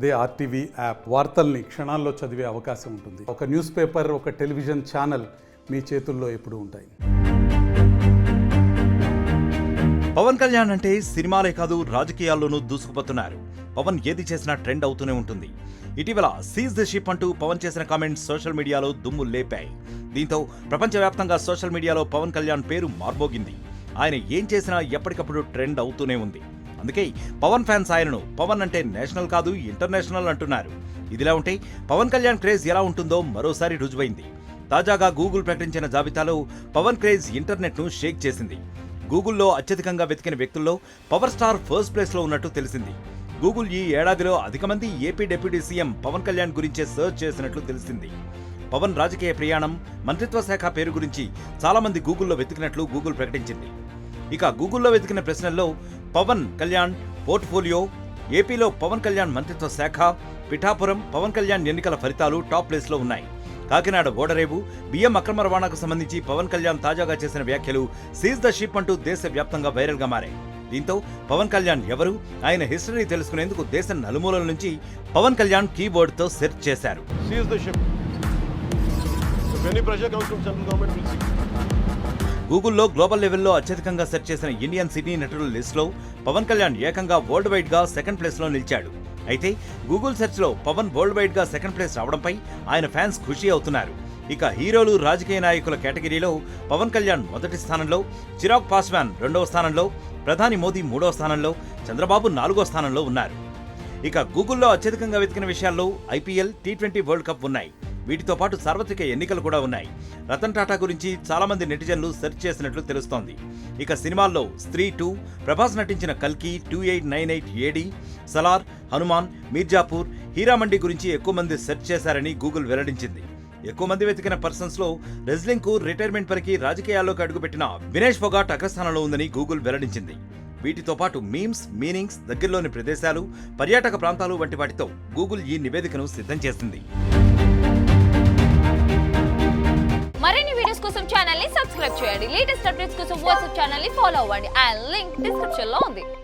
అదే RTV app వార్తల్ని క్షణాల్లో చదివే అవకాశం ఉంటుంది. ఒక న్యూస్ పేపర్, ఒక టెలివిజన్ ఛానల్ మీ చేతుల్లో ఎప్పుడూ ఉంటాయి. పవన్ కళ్యాణ్ అంటే సినిమాలే కాదు రాజకీయాల్లోనూ దూసుకుపోతున్నారు. పవన్ ఏది చేసినా ట్రెండ్ అవుతూనే ఉంటుంది. ఇటీవల సీజ్ ది షిప్ అంటూ పవన్ చేసిన కామెంట్స్ సోషల్ మీడియాలో దుమ్ము లేపాయి. దీంతో ప్రపంచవ్యాప్తంగా సోషల్ మీడియాలో పవన్ కళ్యాణ్ పేరు మార్మోగింది. ఆయన ఏం చేసినా ఎప్పటికప్పుడు ట్రెండ్ అవుతూనే ఉంది. అందుకే పవన్ ఫ్యాన్స్ ఆయనను పవన్ అంటే నేషనల్ కాదు ఇంటర్నేషనల్ అంటున్నారు. ఇదిలా ఉంటే పవన్ కళ్యాణ్ క్రేజ్ ఎలా ఉంటుందో మరోసారి రుజువైంది. తాజాగా గూగుల్ ప్రకటించిన జాబితాలో పవన్ క్రేజ్ ఇంటర్నెట్ను షేక్ చేసింది. గూగుల్లో అత్యధికంగా వెతికిన వ్యక్తుల్లో పవర్ స్టార్ ఫస్ట్ ప్లేస్లో ఉన్నట్టు తెలిసింది. గూగుల్ ఈ ఏడాదిలో అధిక మంది AP deputy CM Pawan Kalyan గురించే సెర్చ్ చేసినట్లు తెలిసింది. పవన్ రాజకీయ ప్రయాణం, మంత్రిత్వ శాఖ పేరు గురించి చాలా మంది గూగుల్లో వెతికినట్లు గూగుల్ ప్రకటించింది. ఇక గూగుల్లో వెతికిన ప్రశ్నల్లో పవన్ కళ్యాణ్ పోర్ట్ఫోలియో, ఏపీలో పవన్ కళ్యాణ్ మంత్రిత్వ శాఖ, పిఠాపురం పవన్ కళ్యాణ్ ఎన్నికల ఫలితాలు టాప్ ప్లేస్లో ఉన్నాయి. కాకినాడ ఓడరేవు, బియ్యం అక్రమ రవాణాకు సంబంధించి పవన్ కళ్యాణ్ తాజాగా చేసిన వ్యాఖ్యలు సీజ్ ద షిప్ అంటూ దేశవ్యాప్తంగా వైరల్గా మారాయి. దీంతో పవన్ కళ్యాణ్ ఎవరు, ఆయన హిస్టరీ తెలుసుకునేందుకు దేశం నలుమూలల నుంచి పవన్ కళ్యాణ్ కీవర్డ్తో సెర్చ్ చేశారు. గూగుల్లో గ్లోబల్ లెవెల్లో అత్యధికంగా సెర్చ్ చేసిన ఇండియన్ సినీ నటుల లిస్టులో పవన్ కళ్యాణ్ ఏకంగా వరల్డ్ వైడ్ గా సెకండ్ ప్లేస్ లో నిలిచాడు. అయితే గూగుల్ సెర్చ్ లో పవన్ వరల్డ్ వైడ్ గా సెకండ్ ప్లేస్ రావడంపై ఆయన ఫ్యాన్స్ ఖుషి అవుతున్నారు. ఇక హీరోలు, రాజకీయ నాయకుల కేటగిరీలో పవన్ కళ్యాణ్ మొదటి స్థానంలో, చిరాగ్ పాస్వాన్ రెండవ స్థానంలో, ప్రధాని మోదీ మూడవ స్థానంలో, చంద్రబాబు నాలుగో స్థానంలో ఉన్నారు. ఇక గూగుల్లో అత్యధికంగా వెతికిన విషయాల్లో ఐపీఎల్, టీ20 వరల్డ్ కప్ ఉన్నాయి. వీటితో పాటు సార్వత్రిక ఎన్నికలు కూడా ఉన్నాయి. రతన్ టాటా గురించి చాలా మంది నెటిజన్లు సెర్చ్ చేసినట్లు తెలుస్తోంది. ఇక సినిమాల్లో స్త్రీ 2, ప్రభాస్ నటించిన కల్కి, 2898 ఏడి, సలార్, హనుమాన్, మీర్జాపూర్, హీరామండి గురించి ఎక్కువ మంది సెర్చ్ చేశారని గూగుల్ వెల్లడించింది. ఎక్కువ మంది వెతికిన పర్సన్స్ లో రెజ్లింగ్ కు రిటైర్మెంట్ పరికి రాజకీయాల్లోకి అడుగుపెట్టిన వినేష్ ఫోగాట్ అగ్రస్థానంలో ఉందని గూగుల్ వెల్లడించింది. వీటితో పాటు మీమ్స్, మీనింగ్స్, దగ్గరలోని ప్రదేశాలు, పర్యాటక ప్రాంతాలు వంటి వాటితో గూగుల్ ఈ నివేదికను సిద్ధం చేసింది. మరిన్ని వీడియోస్ కోసం ఛానల్ ని సబ్స్క్రైబ్ చేయండి. లేటెస్ట్ అప్డేట్స్ కోసం వాట్సాప్ ఛానల్ ని ఫాలో అవ్వండి. ఆ లింక్ డిస్క్రిప్షన్ లో ఉంది.